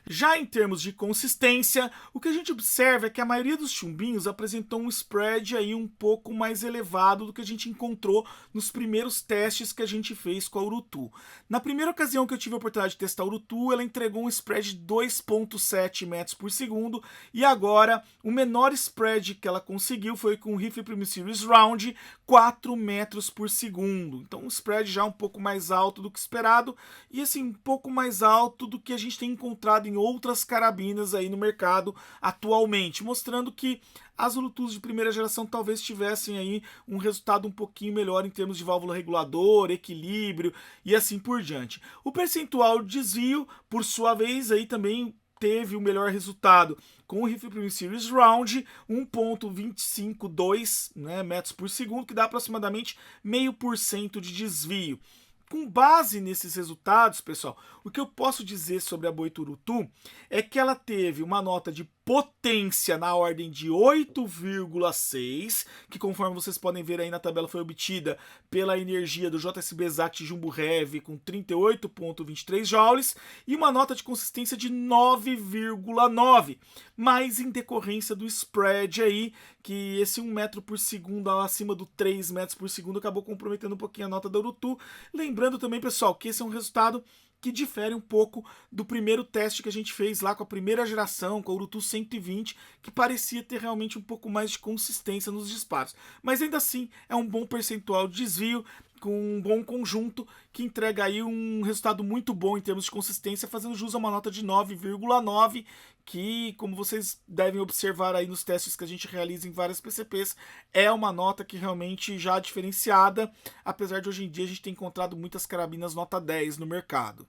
S1: Já em termos de consistência, o que a gente observa é que a maioria dos chumbinhos apresentou um spread aí um pouco mais elevado do que a gente encontrou nos primeiros testes que a gente fez com a Urutu. Na primeira ocasião que eu tive a oportunidade de testar a Urutu, ela entregou um spread de 2,7 metros por segundo, e agora o menor spread que ela conseguiu foi com o rifle Premium Series Round, 4 metros por segundo. Então um spread já um pouco mais alto do que esperado e assim um pouco mais alto do que a gente tem encontrado em outras carabinas aí no mercado atualmente, mostrando que as Urutus de primeira geração talvez tivessem aí um resultado um pouquinho melhor em termos de válvula regulador, equilíbrio e assim por diante. O percentual de desvio, por sua vez, aí também teve o melhor resultado com o rifle Premium Series Round, 1.252, né, metros por segundo, que dá aproximadamente 0,5% de desvio. Com base nesses resultados, pessoal, o que eu posso dizer sobre a Boito Urutu é que ela teve uma nota de potência na ordem de 8,6, que conforme vocês podem ver aí na tabela foi obtida pela energia do JSB Exact Jumbo Heavy com 38,23 joules, e uma nota de consistência de 9,9, mas em decorrência do spread aí, que esse 1 metro por segundo acima do 3 metros por segundo acabou comprometendo um pouquinho a nota da Urutu. Lembrando também, pessoal, que esse é um resultado que difere um pouco do primeiro teste que a gente fez lá com a primeira geração, com a Urutu 120, que parecia ter realmente um pouco mais de consistência nos disparos. Mas ainda assim, é um bom percentual de desvio, com um bom conjunto, que entrega aí um resultado muito bom em termos de consistência, fazendo jus a uma nota de 9,9, que, como vocês devem observar aí nos testes que a gente realiza em várias PCPs, é uma nota que realmente já é diferenciada, apesar de hoje em dia a gente ter encontrado muitas carabinas nota 10 no mercado.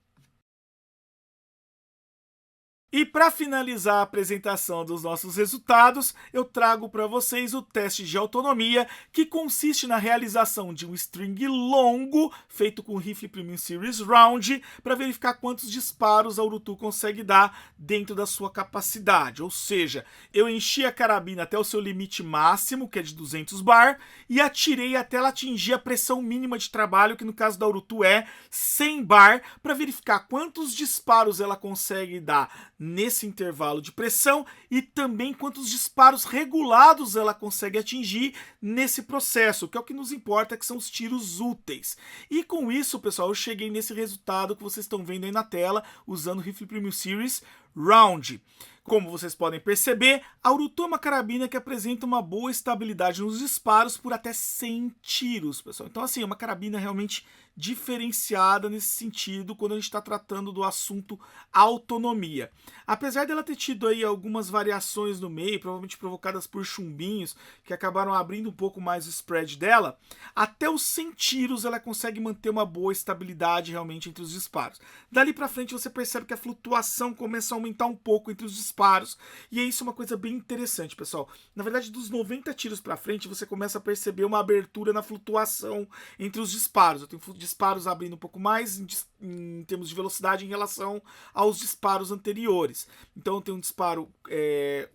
S1: E para finalizar a apresentação dos nossos resultados, eu trago para vocês o teste de autonomia, que consiste na realização de um string longo, feito com o rifle Premium Series Round, para verificar quantos disparos a Urutu consegue dar dentro da sua capacidade. Ou seja, eu enchi a carabina até o seu limite máximo, que é de 200 bar, e atirei até ela atingir a pressão mínima de trabalho, que no caso da Urutu é 100 bar, para verificar quantos disparos ela consegue dar nesse intervalo de pressão e também quantos disparos regulados ela consegue atingir nesse processo, que é o que nos importa, que são os tiros úteis. E com isso, pessoal, eu cheguei nesse resultado que vocês estão vendo aí na tela, usando o rifle Premium Series Round. Como vocês podem perceber, a Urutu é uma carabina que apresenta uma boa estabilidade nos disparos por até 100 tiros, pessoal. Então, assim, é uma carabina realmente diferenciada nesse sentido quando a gente está tratando do assunto autonomia. Apesar dela ter tido aí algumas variações no meio, provavelmente provocadas por chumbinhos, que acabaram abrindo um pouco mais o spread dela, até os 100 tiros ela consegue manter uma boa estabilidade realmente entre os disparos. Dali pra frente você percebe que a flutuação começa a aumentar um pouco entre os disparos, e é isso uma coisa bem interessante, pessoal. Na verdade, dos 90 tiros pra frente, você começa a perceber uma abertura na flutuação entre os disparos. Eu tenho disparos abrindo um pouco mais em termos de velocidade em relação aos disparos anteriores. Então tem um disparo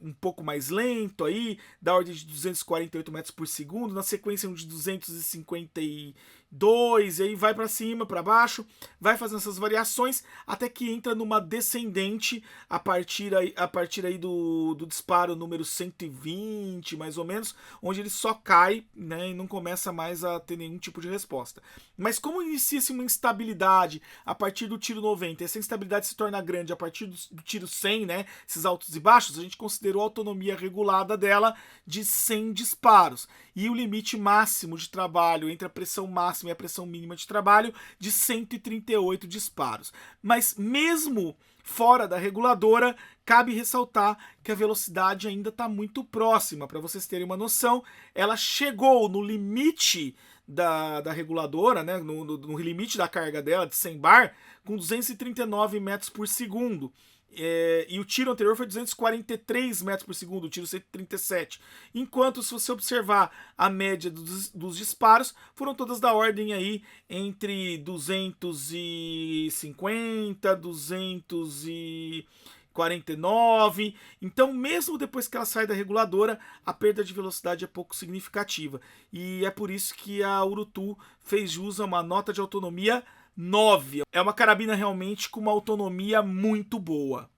S1: um pouco mais lento aí, da ordem de 248 metros por segundo, na sequência um de 252, e aí vai para cima, para baixo, vai fazendo essas variações até que entra numa descendente a partir aí do disparo número 120, mais ou menos, onde ele só cai, né, e não começa mais a ter nenhum tipo de resposta. Mas como inicia-se uma instabilidade a partir do tiro 90, essa instabilidade se torna grande a partir do tiro 100, né, esses altos e baixos, a gente considerou a autonomia regulada dela de 100 disparos, e o limite máximo de trabalho entre a pressão máxima e a pressão mínima de trabalho de 138 disparos. Mas mesmo fora da reguladora, cabe ressaltar que a velocidade ainda está muito próxima. Para vocês terem uma noção, ela chegou no limite da reguladora, né, no limite da carga dela de 100 bar, com 239 metros por segundo. E o tiro anterior foi 243 metros por segundo, o tiro 137. Enquanto, se você observar a média dos disparos, foram todas da ordem aí entre 250, 249. Então, mesmo depois que ela sai da reguladora, a perda de velocidade é pouco significativa. E é por isso que a Urutu fez jus a uma nota de autonomia 9. É uma carabina realmente com uma autonomia muito boa.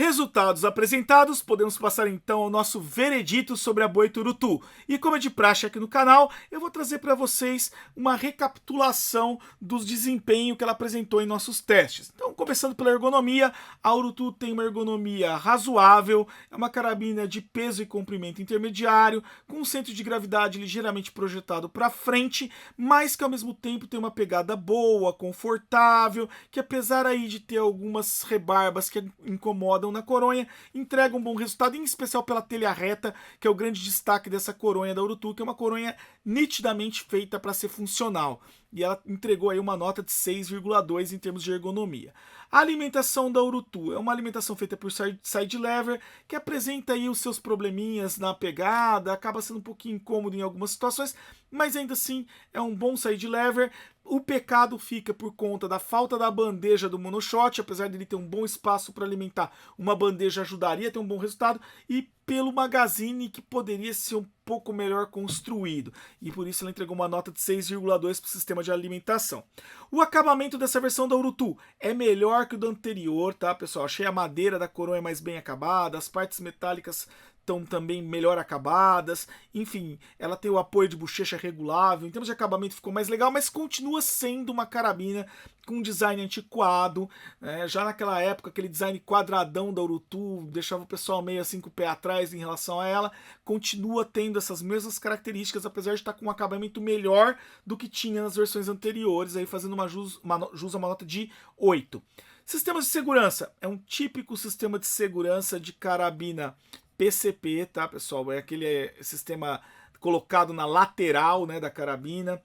S1: Resultados apresentados, podemos passar então ao nosso veredito sobre a Boiturutu. E como é de praxe aqui no canal, eu vou trazer para vocês uma recapitulação dos desempenhos que ela apresentou em nossos testes. Então, começando pela ergonomia, a Urutu tem uma ergonomia razoável, é uma carabina de peso e comprimento intermediário, com um centro de gravidade ligeiramente projetado para frente, mas que ao mesmo tempo tem uma pegada boa, confortável, que apesar aí de ter algumas rebarbas que incomodam na coronha, entrega um bom resultado, em especial pela telha reta, que é o grande destaque dessa coronha da Urutu, que é uma coronha nitidamente feita para ser funcional. E ela entregou aí uma nota de 6,2 em termos de ergonomia. A alimentação da Urutu é uma alimentação feita por side lever, que apresenta aí os seus probleminhas na pegada, acaba sendo um pouquinho incômodo em algumas situações, mas ainda assim é um bom side lever. O pecado fica por conta da falta da bandeja do monoshot, apesar dele ter um bom espaço para alimentar, uma bandeja ajudaria a ter um bom resultado, e pelo magazine que poderia ser um pouco melhor construído, e por isso ela entregou uma nota de 6,2 para o sistema de alimentação. O acabamento dessa versão da Urutu é melhor que o do anterior, tá, pessoal? Achei a madeira da coronha mais bem acabada, as partes metálicas estão também melhor acabadas, enfim, ela tem o apoio de bochecha regulável, em termos de acabamento ficou mais legal, mas continua sendo uma carabina com um design antiquado, né? Já naquela época, aquele design quadradão da Urutu deixava o pessoal meio assim com o pé atrás em relação a ela, continua tendo essas mesmas características, apesar de estar com um acabamento melhor do que tinha nas versões anteriores, aí fazendo uma nota de 8. Sistemas de segurança, é um típico sistema de segurança de carabina PCP, tá, pessoal? É aquele sistema colocado na lateral, né, da carabina.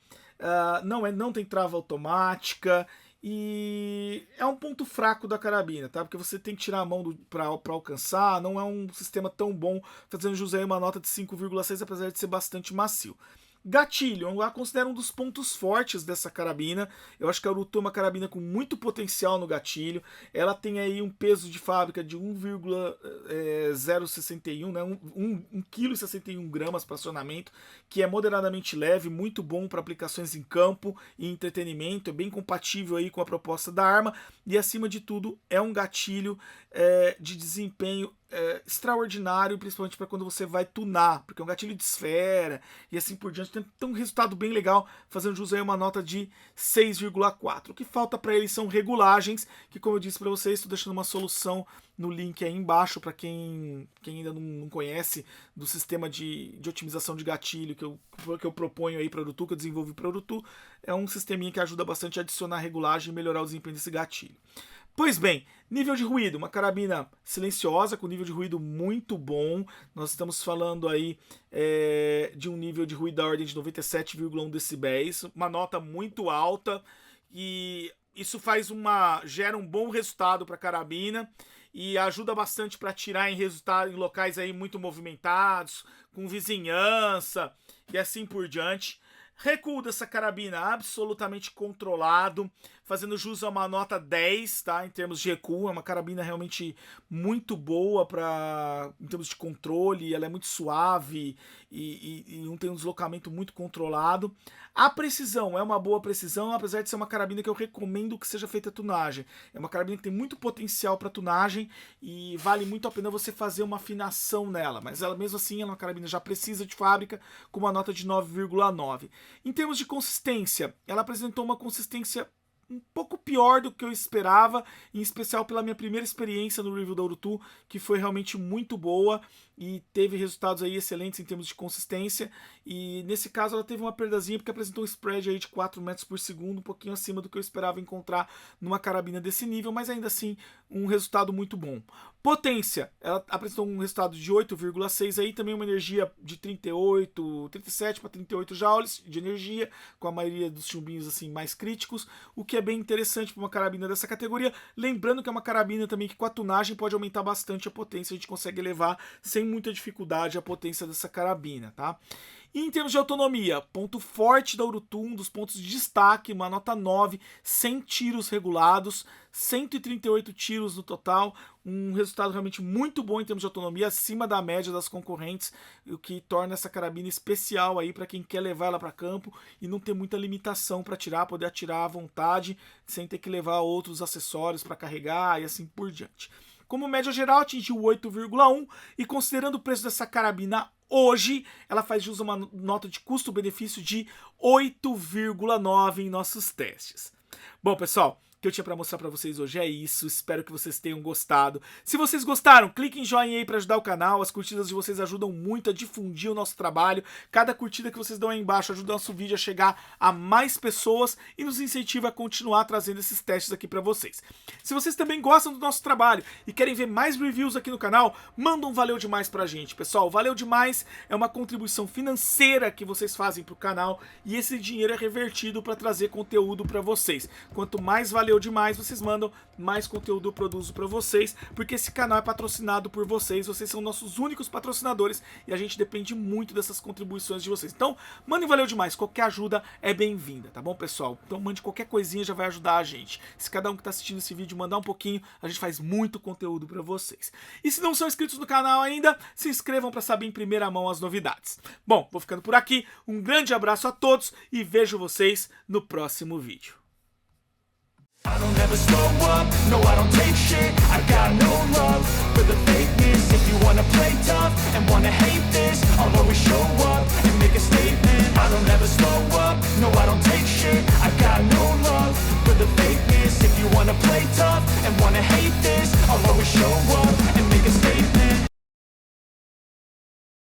S1: Não tem trava automática e é um ponto fraco da carabina, tá? Porque você tem que tirar a mão para alcançar. Não é um sistema tão bom, fazendo jus aí uma nota de 5,6, apesar de ser bastante macio. Gatilho, eu a considero um dos pontos fortes dessa carabina. Eu acho que a Urutu é uma carabina com muito potencial no gatilho. Ela tem aí um peso de fábrica de 1,061, né? 1,61 kg para acionamento, que é moderadamente leve, muito bom para aplicações em campo e entretenimento. É bem compatível aí com a proposta da arma. E acima de tudo, é um gatilho de desempenho extraordinário, principalmente para quando você vai tunar, porque é um gatilho de esfera e assim por diante. Tem um resultado bem legal, fazendo jus aí uma nota de 6,4. O que falta para ele são regulagens, que como eu disse para vocês, estou deixando uma solução no link aí embaixo para quem ainda não conhece do sistema de otimização de gatilho que eu proponho aí para o Urutu, que eu desenvolvi para o Urutu. É um sisteminha que ajuda bastante a adicionar regulagem e melhorar o desempenho desse gatilho. Pois bem, nível de ruído, uma carabina silenciosa, com nível de ruído muito bom. Nós estamos falando aí de um nível de ruído da ordem de 97,1 decibéis, uma nota muito alta, e isso gera um bom resultado para a carabina e ajuda bastante para atirar em locais aí muito movimentados, com vizinhança e assim por diante. Recuo dessa carabina absolutamente controlado, fazendo jus a uma nota 10, tá? Em termos de recuo, é uma carabina realmente muito boa em termos de controle, ela é muito suave e não tem um deslocamento muito controlado. A precisão é uma boa precisão, apesar de ser uma carabina que eu recomendo que seja feita tunagem. É uma carabina que tem muito potencial para tunagem e vale muito a pena você fazer uma afinação nela, mas ela mesmo assim é uma carabina já precisa de fábrica, com uma nota de 9,9. Em termos de consistência, ela apresentou uma consistência um pouco pior do que eu esperava, em especial pela minha primeira experiência no review da Urutu, que foi realmente muito boa e teve resultados aí excelentes em termos de consistência. E nesse caso ela teve uma perdazinha porque apresentou um spread aí de 4 metros por segundo, um pouquinho acima do que eu esperava encontrar numa carabina desse nível, mas ainda assim um resultado muito bom. Potência, ela apresentou um resultado de 8,6 aí, também uma energia de 37 para 38 joules de energia, com a maioria dos chumbinhos assim mais críticos, o que é bem interessante para uma carabina dessa categoria, lembrando que é uma carabina também que com a tunagem pode aumentar bastante a potência, a gente consegue elevar sem muita dificuldade a potência dessa carabina, tá? E em termos de autonomia, ponto forte da Urutu, um dos pontos de destaque, uma nota 9, 100 tiros regulados, 138 tiros no total, um resultado realmente muito bom em termos de autonomia, acima da média das concorrentes, o que torna essa carabina especial aí para quem quer levar ela para campo e não ter muita limitação para atirar, poder atirar à vontade, sem ter que levar outros acessórios para carregar e assim por diante. Como média geral, atingiu 8,1 e considerando o preço dessa carabina hoje, ela faz jus a uma nota de custo-benefício de 8,9 em nossos testes. Bom, pessoal, o que eu tinha para mostrar para vocês hoje é isso. Espero que vocês tenham gostado. Se vocês gostaram, clique em joinha aí para ajudar o canal. As curtidas de vocês ajudam muito a difundir o nosso trabalho. Cada curtida que vocês dão aí embaixo ajuda o nosso vídeo a chegar a mais pessoas e nos incentiva a continuar trazendo esses testes aqui para vocês. Se vocês também gostam do nosso trabalho e querem ver mais reviews aqui no canal, manda um valeu demais pra gente, pessoal. Valeu demais é uma contribuição financeira que vocês fazem pro canal e esse dinheiro é revertido para trazer conteúdo para vocês. Quanto mais valeu demais, vocês mandam, mais conteúdo eu produzo para vocês, porque esse canal é patrocinado por vocês, vocês são nossos únicos patrocinadores e a gente depende muito dessas contribuições de vocês. Então, mandem valeu demais, qualquer ajuda é bem-vinda, tá bom, pessoal? Então, mande qualquer coisinha, já vai ajudar a gente. Se cada um que tá assistindo esse vídeo mandar um pouquinho, a gente faz muito conteúdo para vocês. E se não são inscritos no canal ainda, se inscrevam para saber em primeira mão as novidades. Bom, vou ficando por aqui, um grande abraço a todos e vejo vocês no próximo vídeo.
S2: I don't ever slow up, no I don't take shit. I got no love for the fakeness. If you wanna play tough and wanna hate this, I'll always show up and make a statement. I don't ever slow up, no I don't take shit. I got no love for the fakeness. If you wanna play tough and wanna hate this, I'll always show up and make a statement.